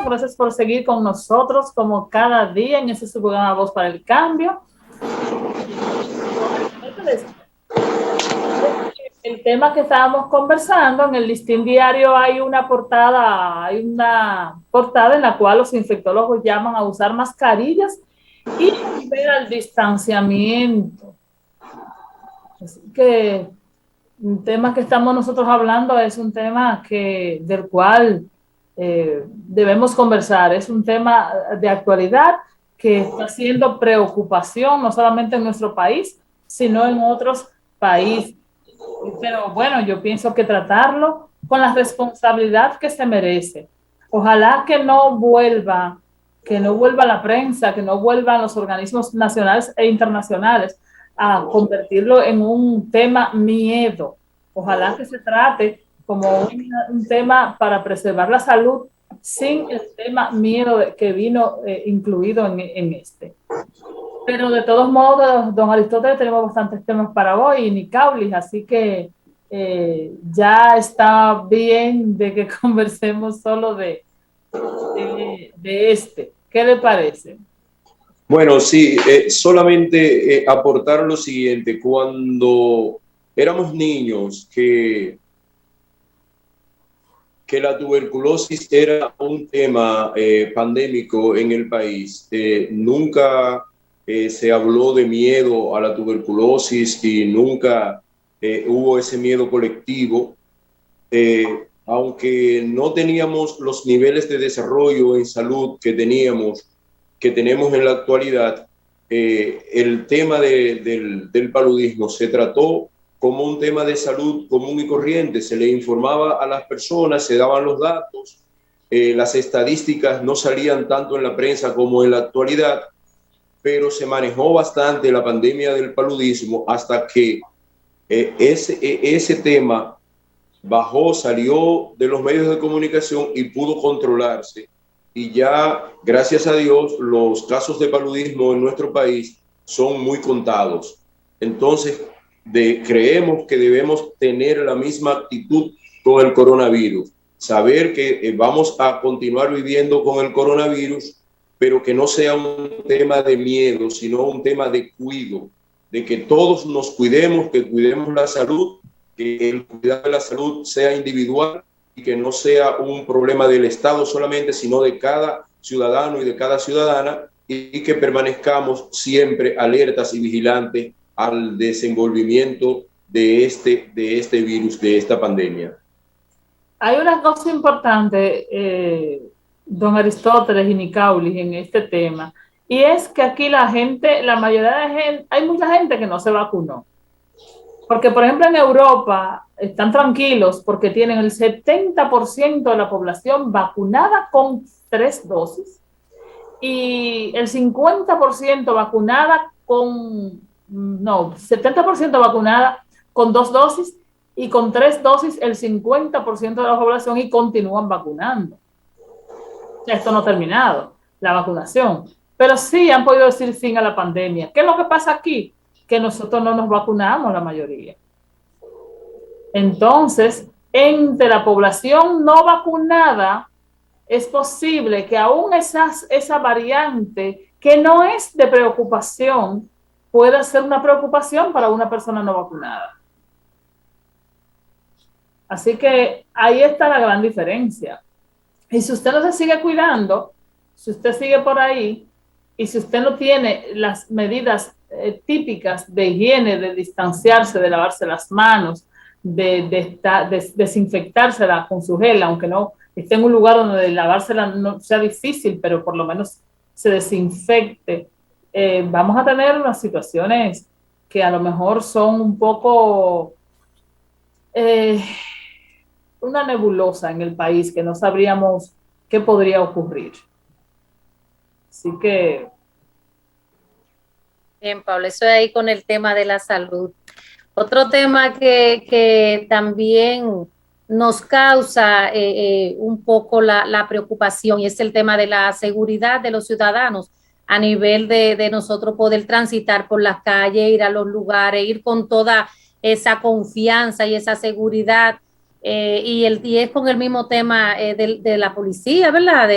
gracias por seguir con nosotros como cada día en ese su programa Voz para el Cambio. El tema que estábamos conversando, en el Listín Diario hay una portada en la cual los infectólogos llaman a usar mascarillas y volver al distanciamiento. Así que un tema que estamos nosotros hablando es un tema del cual debemos conversar. Es un tema de actualidad que está siendo preocupación no solamente en nuestro país, sino en otros países. Pero bueno, yo pienso que tratarlo con la responsabilidad que se merece. Ojalá que no vuelva la prensa, que no vuelvan los organismos nacionales e internacionales a convertirlo en un tema miedo. Ojalá que se trate como un tema para preservar la salud sin el tema miedo que vino incluido en este. Pero de todos modos, don Aristóteles, tenemos bastantes temas para hoy, y Nicaulis, así que ya está bien de que conversemos solo de este. ¿Qué le parece? Bueno, sí, solamente aportar lo siguiente. Cuando éramos niños, que la tuberculosis era un tema pandémico en el país, nunca se habló de miedo a la tuberculosis y nunca hubo ese miedo colectivo. Aunque no teníamos los niveles de desarrollo en salud que tenemos en la actualidad, el tema del paludismo se trató como un tema de salud común y corriente. Se le informaba a las personas, se daban los datos, las estadísticas no salían tanto en la prensa como en la actualidad, pero se manejó bastante la pandemia del paludismo hasta que ese tema bajó, salió de los medios de comunicación y pudo controlarse. Y ya, gracias a Dios, los casos de paludismo en nuestro país son muy contados. Entonces, creemos que debemos tener la misma actitud con el coronavirus. Saber que vamos a continuar viviendo con el coronavirus, pero que no sea un tema de miedo, sino un tema de cuidado, de que todos nos cuidemos, que cuidemos la salud, que el cuidado de la salud sea individual y que no sea un problema del Estado solamente, sino de cada ciudadano y de cada ciudadana, y que permanezcamos siempre alertas y vigilantes al desenvolvimiento de este virus, de esta pandemia. Hay una cosa importante, don Aristóteles y Nicaulis, en este tema, y es que aquí la mayoría de gente, hay mucha gente que no se vacunó. Porque, por ejemplo, en Europa están tranquilos porque tienen el 70% de la población vacunada con 3 dosis y el 50% vacunada no, 70% vacunada con 2 dosis y con 3 dosis el 50% de la población, y continúan vacunando. Esto no ha terminado, la vacunación. Pero sí han podido decir fin a la pandemia. ¿Qué es lo que pasa aquí? Que nosotros no nos vacunamos la mayoría. Entonces, entre la población no vacunada, es posible que aún esa variante que no es de preocupación pueda ser una preocupación para una persona no vacunada. Así que ahí está la gran diferencia. Y si usted no se sigue cuidando, si usted sigue por ahí, y si usted no tiene las medidas típicas de higiene, de distanciarse, de lavarse las manos, de desinfectársela con su gel, aunque no esté en un lugar donde lavársela no sea difícil, pero por lo menos se desinfecte, vamos a tener unas situaciones que a lo mejor son un poco una nebulosa en el país, que no sabríamos qué podría ocurrir. Así que... Bien, Pablo, eso ahí con el tema de la salud. Otro tema que también nos causa un poco la preocupación, y es el tema de la seguridad de los ciudadanos a nivel de nosotros poder transitar por las calles, ir a los lugares, ir con toda esa confianza y esa seguridad, y es con el mismo tema de la policía, ¿verdad?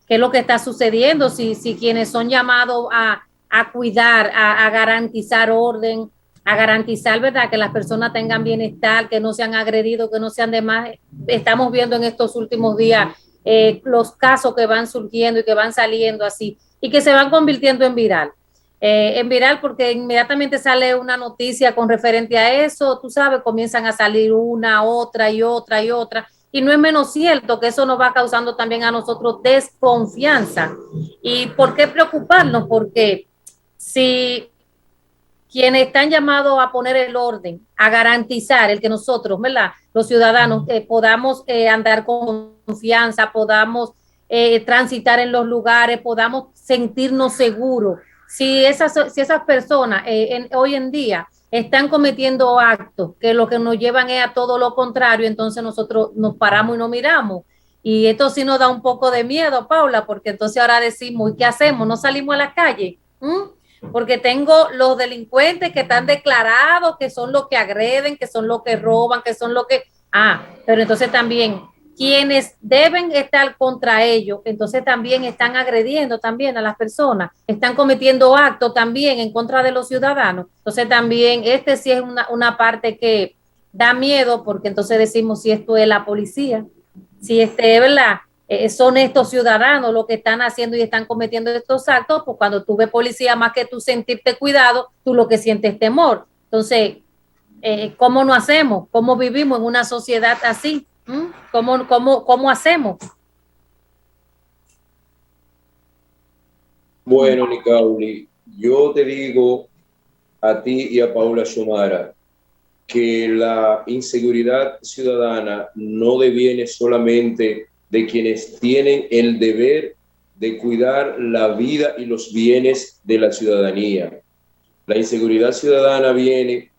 qué es lo que está sucediendo, si quienes son llamados a cuidar, a garantizar orden, a garantizar, ¿verdad?, que las personas tengan bienestar, que no sean agredidos, que no sean demás. Estamos viendo en estos últimos días los casos que van surgiendo y que van saliendo así y que se van convirtiendo en viral porque inmediatamente sale una noticia con referente a eso, tú sabes, comienzan a salir una, otra y otra y otra, y no es menos cierto que eso nos va causando también a nosotros desconfianza. ¿Y por qué preocuparnos? Porque si quienes están llamados a poner el orden, a garantizar el que nosotros, ¿verdad?, los ciudadanos podamos andar con confianza, podamos transitar en los lugares, podamos sentirnos seguros. Si esas personas hoy en día están cometiendo actos que lo que nos llevan es a todo lo contrario, entonces nosotros nos paramos y nos miramos. Y esto sí nos da un poco de miedo, Paula, porque entonces ahora decimos, ¿y qué hacemos? ¿No salimos a la calle? Porque tengo los delincuentes que están declarados, que son los que agreden, que son los que roban, que son los que... pero entonces también quienes deben estar contra ellos, entonces también están agrediendo también a las personas, están cometiendo actos también en contra de los ciudadanos. Entonces también sí es una parte que da miedo, porque entonces decimos si esto es la policía, si ¿verdad? Son estos ciudadanos los que están haciendo y están cometiendo estos actos, pues cuando tú ves policía, más que tú sentirte cuidado, tú lo que sientes es temor. Entonces, ¿cómo no hacemos? ¿Cómo vivimos en una sociedad así? ¿Cómo hacemos? Bueno, Nicauli, yo te digo a ti y a Paula Xiomara que la inseguridad ciudadana no deviene solamente de quienes tienen el deber de cuidar la vida y los bienes de la ciudadanía. La inseguridad ciudadana viene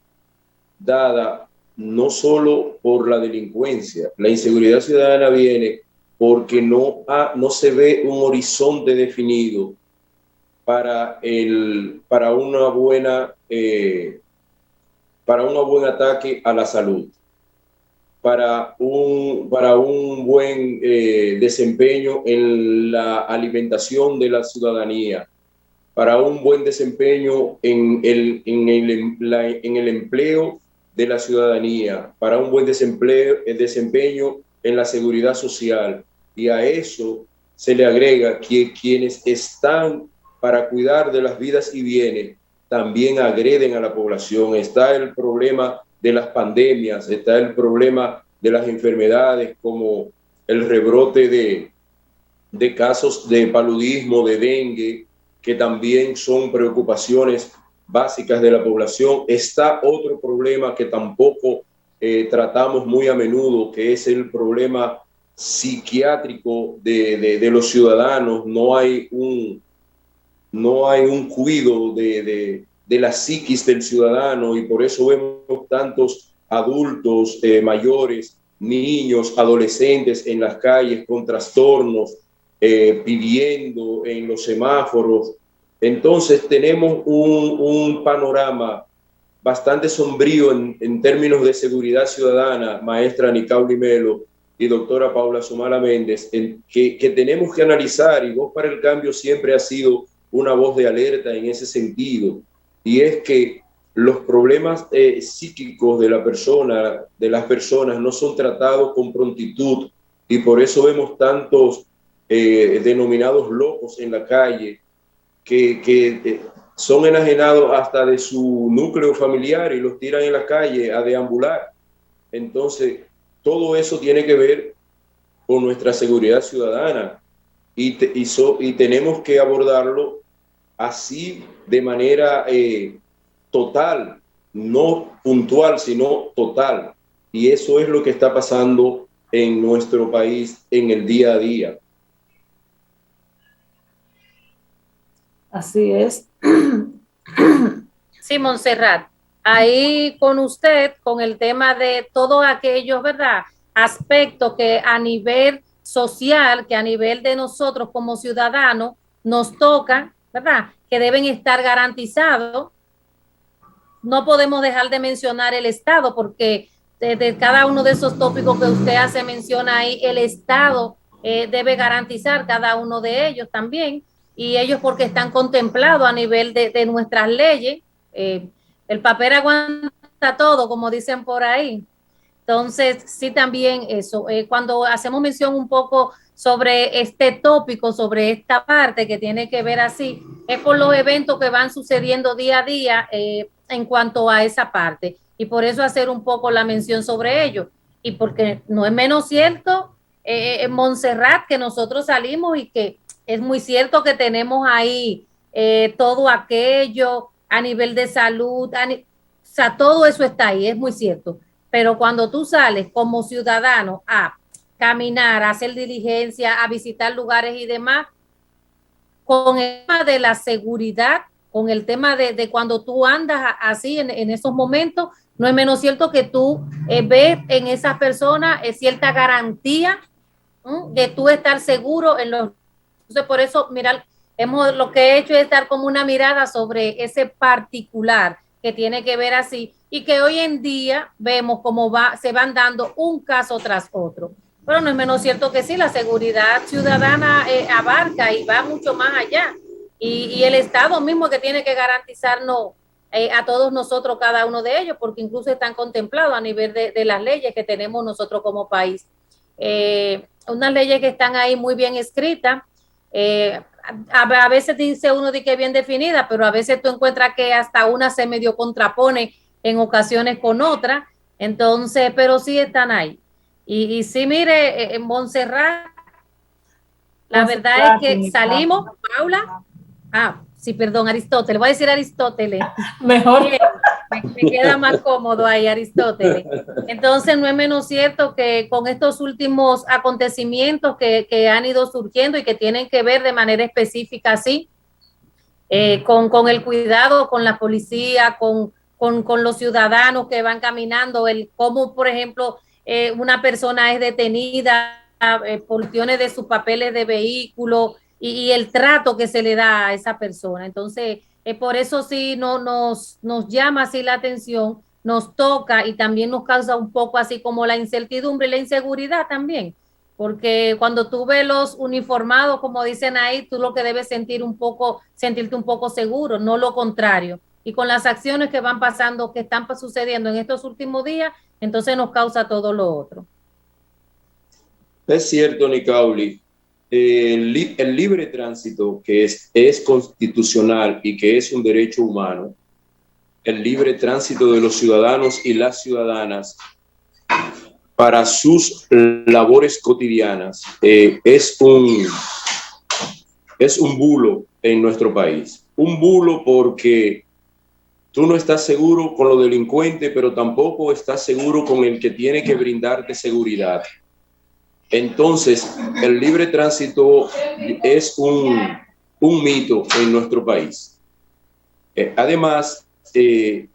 dada no solo por la delincuencia, la inseguridad ciudadana viene porque no se ve un horizonte definido para una buena para un buen ataque a la salud, para un buen desempeño en la alimentación de la ciudadanía, para un buen desempeño en el empleo de la ciudadanía, para un buen desempeño en la seguridad social. Y a eso se le agrega que quienes están para cuidar de las vidas y bienes también agreden a la población. Está el problema de las pandemias, está el problema de las enfermedades como el rebrote de casos de paludismo, de dengue, que también son preocupaciones básicas de la población. Está otro problema que tampoco tratamos muy a menudo, que es el problema psiquiátrico de los ciudadanos. No hay un cuidado de la psiquis del ciudadano, y por eso vemos tantos adultos mayores, niños, adolescentes en las calles con trastornos, pidiendo en los semáforos. Entonces tenemos un panorama bastante sombrío en términos de seguridad ciudadana, maestra Nicauli Melo y doctora Paula Xiomara Méndez, que tenemos que analizar, y Voz para el Cambio siempre ha sido una voz de alerta en ese sentido, y es que los problemas psíquicos de las personas no son tratados con prontitud, y por eso vemos tantos denominados locos en la calle que son enajenados hasta de su núcleo familiar y los tiran en la calle a deambular. Entonces, todo eso tiene que ver con nuestra seguridad ciudadana, y tenemos que abordarlo así, de manera total, no puntual, sino total. Y eso es lo que está pasando en nuestro país en el día a día. Así es. Sí, Montserrat, ahí con usted, con el tema de todos aquellos, ¿verdad?, aspectos que a nivel social, que a nivel de nosotros como ciudadanos nos toca, ¿verdad?, que deben estar garantizados. No podemos dejar de mencionar el Estado, porque de cada uno de esos tópicos que usted hace mención ahí, el Estado debe garantizar cada uno de ellos también, y ellos porque están contemplados a nivel de nuestras leyes. El papel aguanta todo, como dicen por ahí. Entonces, sí, también eso. Cuando hacemos mención un poco sobre este tópico, sobre esta parte que tiene que ver así, es por los eventos que van sucediendo día a día en cuanto a esa parte. Y por eso hacer un poco la mención sobre ello. Y porque no es menos cierto, en Montserrat, que nosotros salimos y que es muy cierto que tenemos ahí todo aquello a nivel de salud, o sea, todo eso está ahí, es muy cierto. Pero cuando tú sales como ciudadano a caminar, a hacer diligencia, a visitar lugares y demás, con el tema de la seguridad, con el tema de cuando tú andas así en esos momentos, no es menos cierto que tú ves en esas personas cierta garantía de tú estar seguro en los... Entonces, por eso, mira, lo que he hecho es dar como una mirada sobre ese particular que tiene que ver así, y que hoy en día vemos cómo se van dando un caso tras otro. Pero no es menos cierto que sí, la seguridad ciudadana abarca y va mucho más allá. Y el Estado mismo que tiene que garantizarnos a todos nosotros, cada uno de ellos, porque incluso están contemplados a nivel de las leyes que tenemos nosotros como país. Unas leyes que están ahí muy bien escritas. A veces dice uno de que es bien definida, pero a veces tú encuentras que hasta una se medio contrapone en ocasiones con otra. Entonces, pero sí están ahí. Y sí, mire, en Montserrat, la verdad es que salimos, Paula. Sí, perdón, Aristóteles. Voy a decir Aristóteles. Mejor. Bien, me queda más cómodo ahí, Aristóteles. Entonces, no es menos cierto que con estos últimos acontecimientos que han ido surgiendo y que tienen que ver de manera específica, sí, con el cuidado, con la policía, con los ciudadanos que van caminando, el cómo, por ejemplo, una persona es detenida por cuestiones de sus papeles de vehículo y el trato que se le da a esa persona. Entonces, por eso sí nos llama así la atención, nos toca y también nos causa un poco así como la incertidumbre y la inseguridad también. Porque cuando tú ves los uniformados, como dicen ahí, tú lo que debes sentirte un poco seguro, no lo contrario. Y con las acciones que van pasando, que están sucediendo en estos últimos días, entonces nos causa todo lo otro. Es cierto, Nicauli. El libre tránsito, que es constitucional y que es un derecho humano, el libre tránsito de los ciudadanos y las ciudadanas para sus labores cotidianas, es un bulo en nuestro país. Un bulo porque tú no estás seguro con los delincuentes, pero tampoco estás seguro con el que tiene que brindarte seguridad. Entonces, el libre tránsito es un mito en nuestro país. Además, en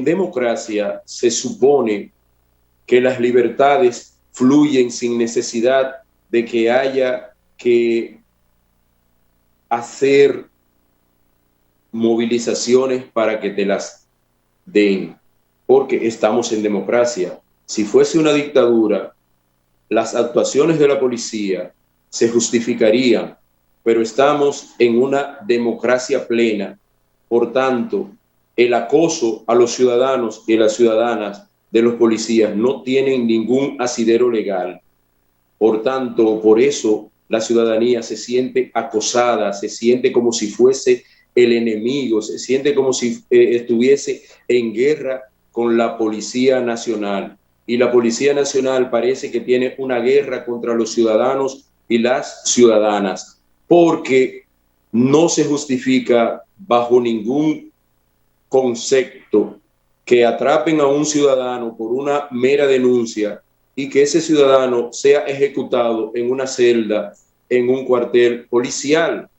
democracia se supone que las libertades fluyen sin necesidad de que haya que hacer movilizaciones para que te las den, porque estamos en democracia. Si fuese una dictadura, las actuaciones de la policía se justificarían, pero estamos en una democracia plena. Por tanto, el acoso a los ciudadanos y a las ciudadanas de los policías no tienen ningún asidero legal. Por tanto, por eso la ciudadanía se siente acosada, se siente como si fuese el enemigo, se siente como si estuviese en guerra con la Policía Nacional. Y la Policía Nacional parece que tiene una guerra contra los ciudadanos y las ciudadanas, porque no se justifica bajo ningún concepto que atrapen a un ciudadano por una mera denuncia y que ese ciudadano sea ejecutado en una celda, en un cuartel policial.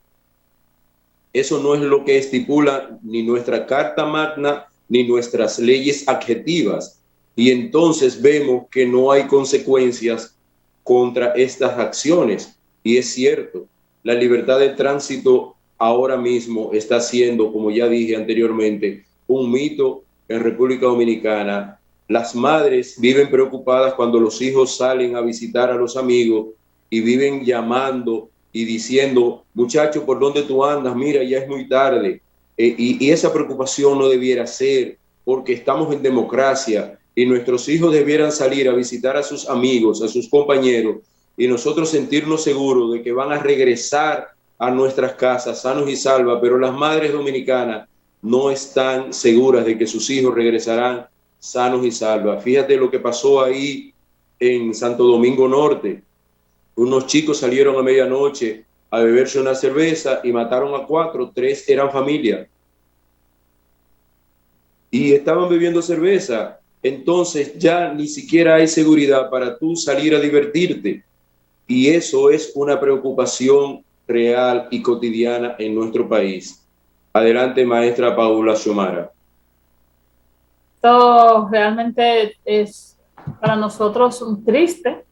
Eso no es lo que estipula ni nuestra Carta Magna ni nuestras leyes adjetivas. Y entonces vemos que no hay consecuencias contra estas acciones. Y es cierto, la libertad de tránsito ahora mismo está siendo, como ya dije anteriormente, un mito en República Dominicana. Las madres viven preocupadas cuando los hijos salen a visitar a los amigos y viven llamando y diciendo, muchacho, ¿por dónde tú andas? Mira, ya es muy tarde. Y esa preocupación no debiera ser, porque estamos en democracia y nuestros hijos debieran salir a visitar a sus amigos, a sus compañeros, y nosotros sentirnos seguros de que van a regresar a nuestras casas sanos y salvos, pero las madres dominicanas no están seguras de que sus hijos regresarán sanos y salvos. Fíjate lo que pasó ahí en Santo Domingo Norte. Unos chicos salieron a medianoche a beberse una cerveza y mataron a 4, 3 eran familia. Y estaban bebiendo cerveza. Entonces ya ni siquiera hay seguridad para tú salir a divertirte. Y eso es una preocupación real y cotidiana en nuestro país. Adelante, maestra Paula Xiomara. Esto realmente es para nosotros un triste,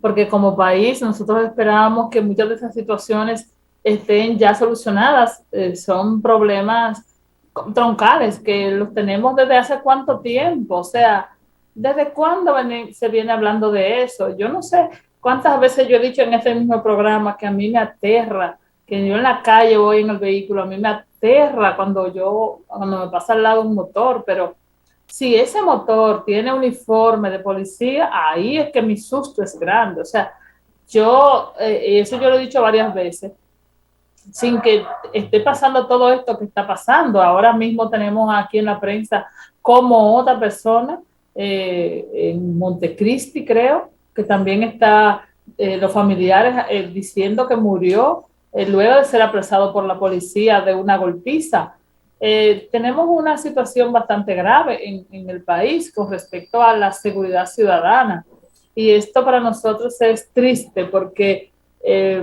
porque como país nosotros esperábamos que muchas de esas situaciones estén ya solucionadas. Son problemas troncales que los tenemos desde hace cuánto tiempo, o sea, ¿desde cuándo se viene hablando de eso? Yo no sé cuántas veces yo he dicho en este mismo programa que a mí me aterra, que yo en la calle voy en el vehículo, a mí me aterra cuando me pasa al lado un motor, pero si ese motor tiene uniforme de policía, ahí es que mi susto es grande. O sea, eso yo lo he dicho varias veces, sin que esté pasando todo esto que está pasando. Ahora mismo tenemos aquí en la prensa como otra persona, en Montecristi creo, que también está los familiares diciendo que murió luego de ser apresado por la policía de una golpiza. Tenemos una situación bastante grave en el país con respecto a la seguridad ciudadana. Y esto para nosotros es triste porque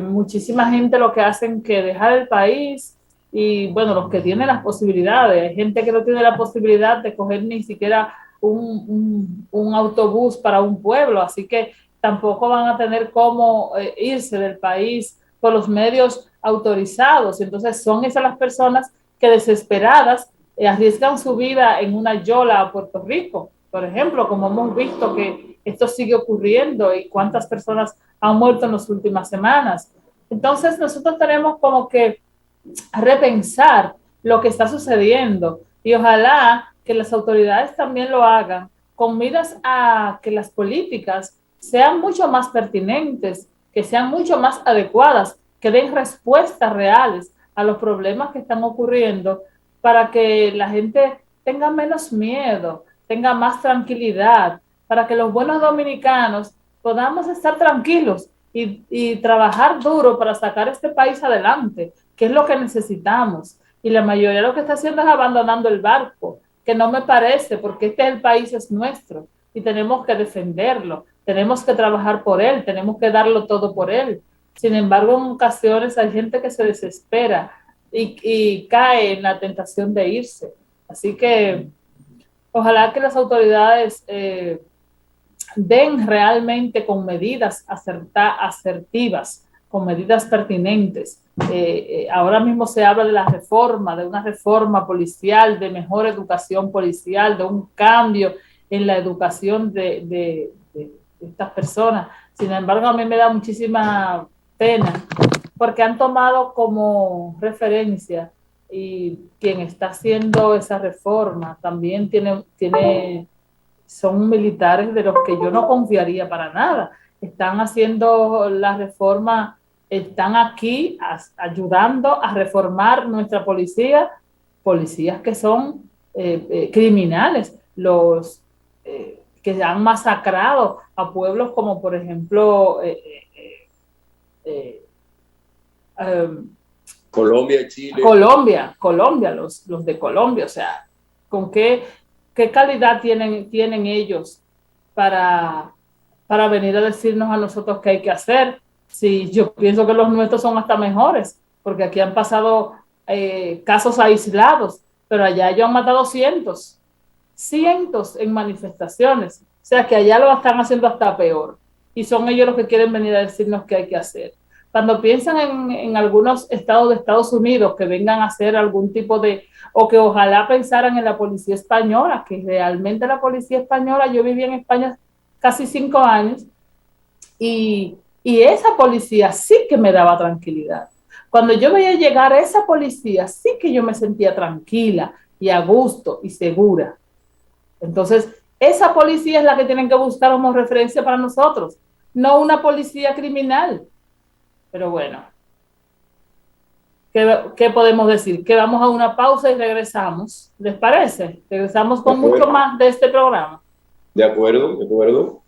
muchísima gente lo que hacen que dejar el país y bueno, los que tienen las posibilidades, hay gente que no tiene la posibilidad de coger ni siquiera un autobús para un pueblo, así que tampoco van a tener cómo irse del país por los medios autorizados. Entonces son esas las personas que desesperadas arriesgan su vida en una yola a Puerto Rico, por ejemplo, como hemos visto que esto sigue ocurriendo y cuántas personas han muerto en las últimas semanas. Entonces nosotros tenemos como que repensar lo que está sucediendo y ojalá que las autoridades también lo hagan con miras a que las políticas sean mucho más pertinentes, que sean mucho más adecuadas, que den respuestas reales a los problemas que están ocurriendo para que la gente tenga menos miedo, tenga más tranquilidad, para que los buenos dominicanos podamos estar tranquilos y trabajar duro para sacar este país adelante, que es lo que necesitamos. Y la mayoría lo que está haciendo es abandonando el barco, que no me parece, porque el país es nuestro y tenemos que defenderlo, tenemos que trabajar por él, tenemos que darlo todo por él. Sin embargo, en ocasiones hay gente que se desespera y cae en la tentación de irse. Así que ojalá que las autoridades den realmente con medidas asertivas, con medidas pertinentes. Ahora mismo se habla de la reforma, de una reforma policial, de mejor educación policial, de un cambio en la educación de estas personas. Sin embargo, a mí me da muchísima pena porque han tomado como referencia y quien está haciendo esa reforma también son militares de los que yo no confiaría para nada. Están haciendo la reforma, están aquí ayudando a reformar nuestra policía, policías que son criminales, los que han masacrado a pueblos como por ejemplo Colombia, Chile. Colombia, los de Colombia, o sea, ¿con qué calidad tienen ellos para venir a decirnos a nosotros qué hay que hacer? Si yo pienso que los nuestros son hasta mejores, porque aquí han pasado casos aislados, pero allá ellos han matado cientos en manifestaciones, o sea que allá lo están haciendo hasta peor, y son ellos los que quieren venir a decirnos qué hay que hacer. Cuando piensan en algunos estados de Estados Unidos que vengan a hacer algún tipo o que ojalá pensaran en la policía española, que realmente la policía española, yo viví en España casi 5 años y Y esa policía sí que me daba tranquilidad. Cuando yo veía llegar a esa policía, sí que yo me sentía tranquila y a gusto y segura. Entonces, esa policía es la que tienen que buscar como referencia para nosotros, no una policía criminal. Pero bueno, ¿qué podemos decir? Que vamos a una pausa y regresamos. ¿Les parece? Regresamos De con mucho acuerdo, más de este programa. de acuerdo, de acuerdo.